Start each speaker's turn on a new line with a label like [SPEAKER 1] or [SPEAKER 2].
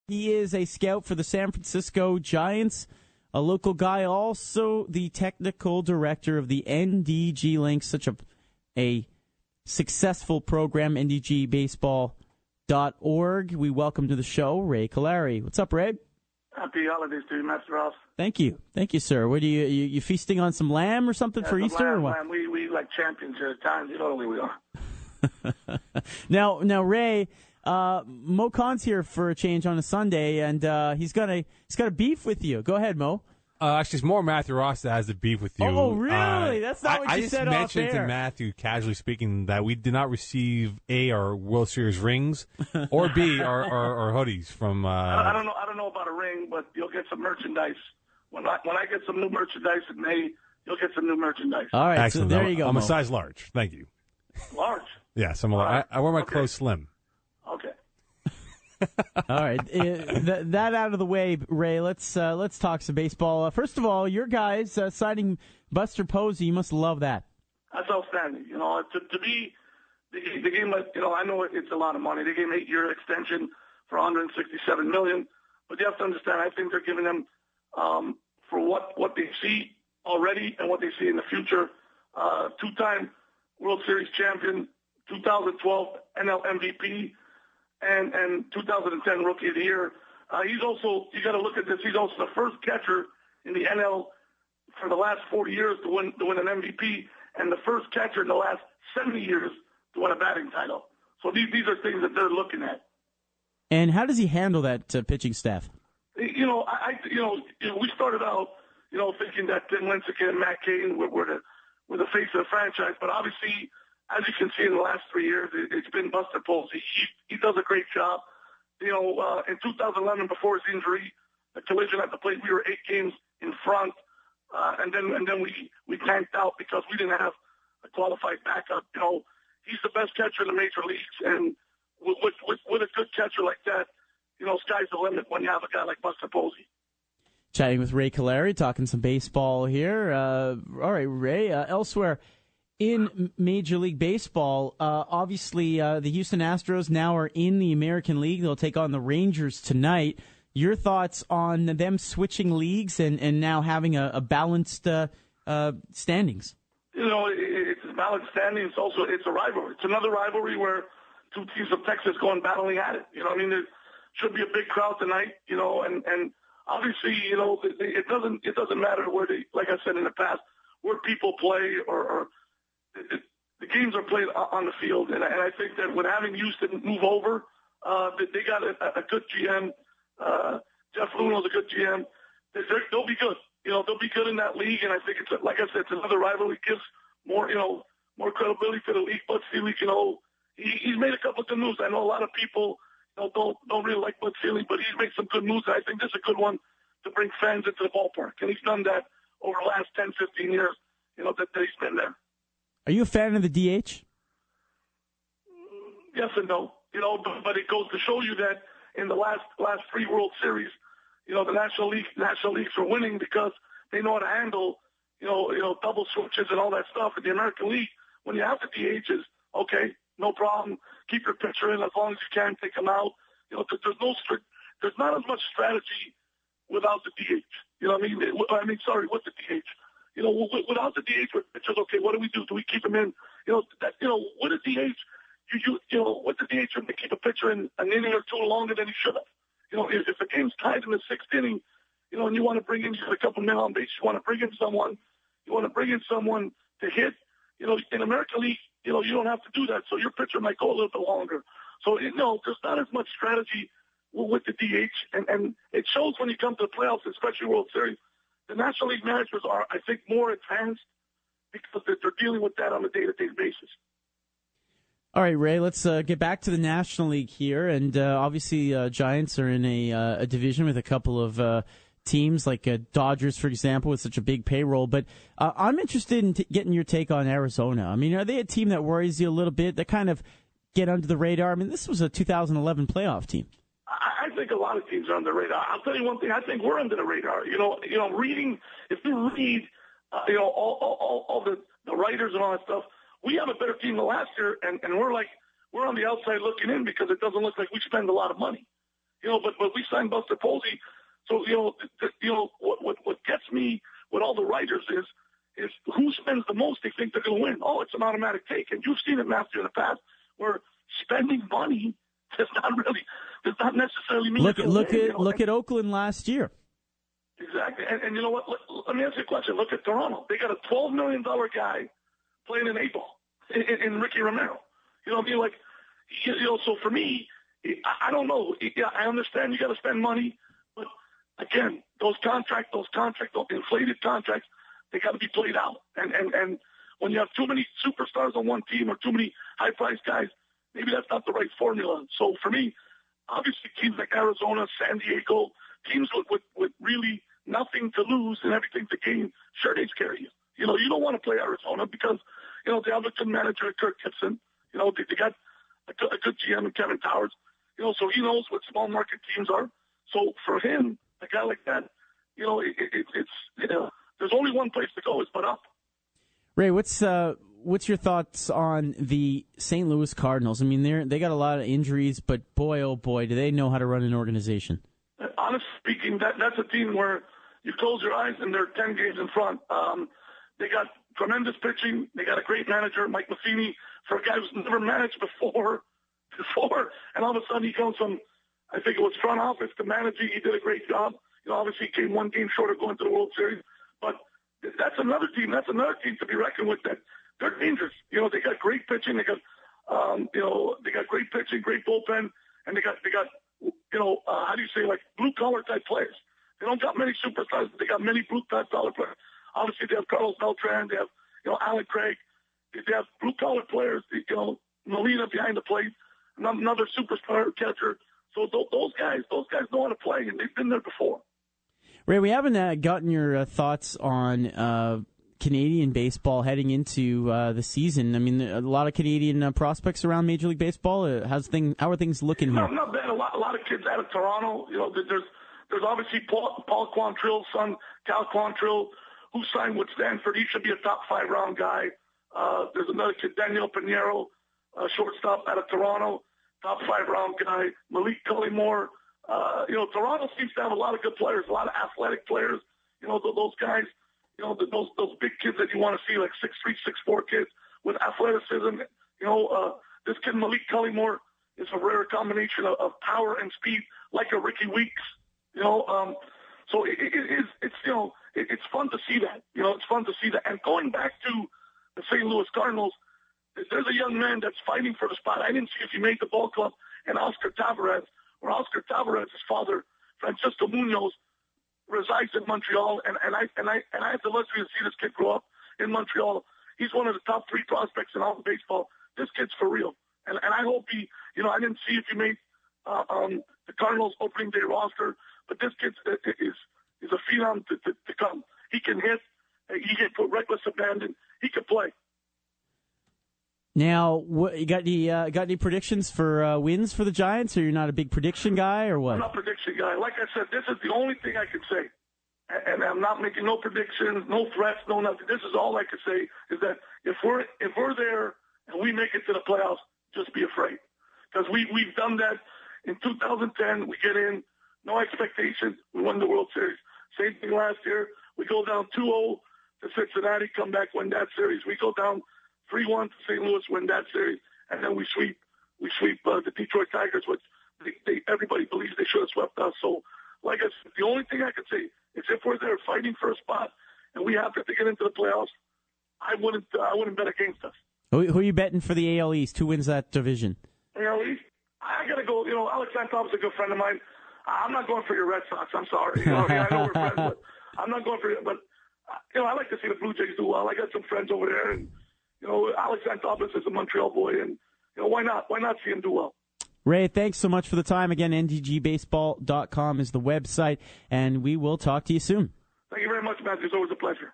[SPEAKER 1] He is a scout for the San Francisco Giants, a local guy, also the technical director of the NDG Lynx, such a successful program, ndgbaseball.org. We welcome to the show Ray Callari. What's up, Ray?
[SPEAKER 2] Happy holidays to you, Master Ross.
[SPEAKER 1] Thank you, sir. What are you feasting on some lamb or something for Easter?
[SPEAKER 2] Lamb,
[SPEAKER 1] or what?
[SPEAKER 2] lamb. We like champions here at times. You know who we are.
[SPEAKER 1] Now, Ray, Mo Khan's here for a change on a Sunday, and he's got a beef with you. Go ahead, Mo.
[SPEAKER 3] Actually, it's more Matthew Ross that has a beef with you.
[SPEAKER 1] Oh, really? That's not what you said off air.
[SPEAKER 3] I just mentioned to Matthew, casually speaking, that we did not receive A, our World Series rings, or B, our hoodies from...
[SPEAKER 2] I don't know about a ring, but you'll get some merchandise. When I get some new merchandise in May, you'll get some new merchandise.
[SPEAKER 1] All right,
[SPEAKER 3] excellent.
[SPEAKER 1] So there you go,
[SPEAKER 3] I'm
[SPEAKER 1] Mo.
[SPEAKER 3] a size large. Thank you.
[SPEAKER 2] Large?
[SPEAKER 3] Yes, I'm a large. I wear my clothes slim.
[SPEAKER 2] Okay.
[SPEAKER 1] All right, that out of the way, Ray. Let's talk some baseball. First of all, your guys signing Buster Posey. You must love that.
[SPEAKER 2] That's outstanding. You know, to be the game. You know, I know it's a lot of money. They gave him an 8-year extension for $167 million, but you have to understand. I think they're giving them for what they see already and what they see in the future. Two-time World Series champion, 2012 NL MVP. And 2010 Rookie of the Year. He's also, you got to look at this, he's also the first catcher in the NL for the last 40 years to win an MVP, and the first catcher in the last 70 years to win a batting title. So these are things that they're looking at.
[SPEAKER 1] And how does he handle that pitching staff?
[SPEAKER 2] You know, we started out, thinking that Tim Lincecum and Matt Cain were the face of the franchise, but obviously, as you can see in the last 3 years, it's been Buster Posey. He does a great job. In 2011, before his injury, the collision at the plate, we were 8 games in front, and then we tanked out because we didn't have a qualified backup. He's the best catcher in the major leagues, and with a good catcher like that, sky's the limit when you have a guy like Buster Posey.
[SPEAKER 1] Chatting with Ray Callari, talking some baseball here. All right, Ray, elsewhere. In Major League Baseball, obviously the Houston Astros now are in the American League. They'll take on the Rangers tonight. Your thoughts on them switching leagues and now having a balanced standings?
[SPEAKER 2] It's a balanced standings. It's a rivalry. It's another rivalry where two teams of Texas going battling at it. There should be a big crowd tonight. And obviously, it doesn't matter where like I said in the past, where people play or the games are played on the field, and I think that with having Houston move over, they got a good GM. Jeff Luno's a good GM. They'll be good. They'll be good in that league, and I think it's like I said, it's another rivalry. It gives more credibility to the league. Bud Selig, he's made a couple of good moves. I know a lot of people don't really like Bud Selig, but he's made some good moves. And I think this is a good one to bring fans into the ballpark, and he's done that over the last 10, 15 years. That he's been there.
[SPEAKER 1] Are you a fan of the DH?
[SPEAKER 2] Yes and no. But it goes to show you that in the last 3 World Series, the National Leagues are winning because they know how to handle, double switches and all that stuff. In the American League, when you have the DHs, okay, no problem. Keep your pitcher in as long as you can. Take them out. There's not as much strategy without the DH. With the DH. Without the DH, it's just, okay, what do we do? Do we keep him in? With the DH, with the DH, you keep a pitcher in an inning or two longer than he should have. If the game's tied in the 6th inning, and you want to bring in a couple men on base, you want to bring in someone to hit, in American League, you don't have to do that. So your pitcher might go a little bit longer. So, there's not as much strategy with the DH. And it shows when you come to the playoffs, especially World Series. The National League managers are, I think, more advanced because they're dealing with that on a day-to-day basis.
[SPEAKER 1] All right, Ray, let's get back to the National League here. And obviously, Giants are in a division with a couple of teams like Dodgers, for example, with such a big payroll. But I'm interested in getting your take on Arizona. I mean, are they a team that worries you a little bit, that kind of get under the radar? I mean, this was a 2011 playoff team.
[SPEAKER 2] I think a lot of teams are under the radar. I'll tell you one thing. I think we're under the radar. If you read, all the writers and all that stuff, we have a better team than last year, and we're on the outside looking in because it doesn't look like we spend a lot of money. But we signed Buster Posey. So, what gets me with all the writers is who spends the most they think they're going to win. Oh, it's an automatic take. And you've seen it, Matthew, in the past, where spending money does not necessarily mean
[SPEAKER 1] look at Oakland last year.
[SPEAKER 2] Exactly. And you know what? Let me ask you a question. Look at Toronto. They got a $12 million guy playing an 8-ball in Ricky Romero. You know what I mean? Like, so for me, I don't know. Yeah, I understand you got to spend money, but again, those inflated contracts, they got to be played out. And when you have too many superstars on one team or too many high-priced guys, maybe that's not the right formula. So for me, obviously teams like Arizona, San Diego, teams with really nothing to lose and everything to gain, sure, they scare you. You don't want to play Arizona because, they have a good manager, Kirk Gibson. They got a good GM in Kevin Towers. So he knows what small market teams are. So for him, a guy like that, there's only one place to go, is but up.
[SPEAKER 1] Ray, what's your thoughts on the St. Louis Cardinals? I mean, they got a lot of injuries, but boy, oh boy, do they know how to run an organization.
[SPEAKER 2] Honestly speaking, that's a team where you close your eyes and they're 10 games in front. They got tremendous pitching. They got a great manager, Mike Matheny, for a guy who's never managed before, and all of a sudden he comes from, I think it was front office to managing. He did a great job. Obviously he came one game short of going to the World Series, but that's another team to be reckoned with. That they're dangerous. They got great pitching. They got, they got great pitching, great bullpen, and they got, how do you say, like blue collar type players. They don't got many superstars, but they got many blue collar players. Obviously, they have Carlos Beltran. They have, Alan Craig. They have blue collar players. Molina behind the plate, another superstar catcher. So those guys know how to play, and they've been there before.
[SPEAKER 1] Ray, we haven't gotten your thoughts on Canadian baseball heading into the season. I mean, a lot of Canadian prospects around Major League Baseball. How are things looking here?
[SPEAKER 2] Not bad. A lot of kids out of Toronto. There's obviously Paul Quantrill's son, Cal Quantrill, who signed with Stanford. He should be a top 5 round guy. There's another kid, Daniel Pinheiro, shortstop out of Toronto, top 5 round guy. Malik Cullymore. Toronto seems to have a lot of good players, a lot of athletic players. Those guys, those big kids that you want to see, like 6'3", 6'4" kids with athleticism. This kid Malik Cullymore is a rare combination of power and speed, like a Ricky Weeks. So it's fun to see that. It's fun to see that. And going back to the St. Louis Cardinals, there's a young man that's fighting for the spot. I didn't see if he made the ball club, and Oscar Tavares, his father, Francisco Munoz, resides in Montreal, and I had the luxury to see this kid grow up in Montreal. He's one of the top 3 prospects in all of baseball. This kid's for real, and I hope he. I didn't see if he made the Cardinals opening day roster, but this kid is a phenom to come. He can hit. He can put reckless abandon. He can play.
[SPEAKER 1] Now, you got any predictions for wins for the Giants, or you're not a big prediction guy, or what?
[SPEAKER 2] I'm not a prediction guy. Like I said, this is the only thing I can say. And I'm not making no predictions, no threats, no nothing. This is all I can say is that if we're there and we make it to the playoffs, just be afraid. Because we've done that in 2010. We get in, no expectations. We won the World Series. Same thing last year. We go down 2-0 to Cincinnati, come back, win that series. We go down 3-1 to St. Louis, win that series, and then we sweep the Detroit Tigers, which everybody believes they should have swept us. So, like I said, the only thing I can say is if we're there fighting for a spot and we have to get into the playoffs, I wouldn't bet against us.
[SPEAKER 1] Who are you betting for the AL East? Who wins that division?
[SPEAKER 2] AL East? I got to go. Alex Antonov's a good friend of mine. I'm not going for your Red Sox. I'm sorry. I know we're friends, but I'm not going for it. But I like to see the Blue Jays do well. I got some friends over there, and Alex Antonovich is a Montreal boy, and why not? Why not see him do well?
[SPEAKER 1] Ray, thanks so much for the time. Again, ndgbaseball.com is the website, and we will talk to you soon.
[SPEAKER 2] Thank you very much, Matthew. It's always a pleasure.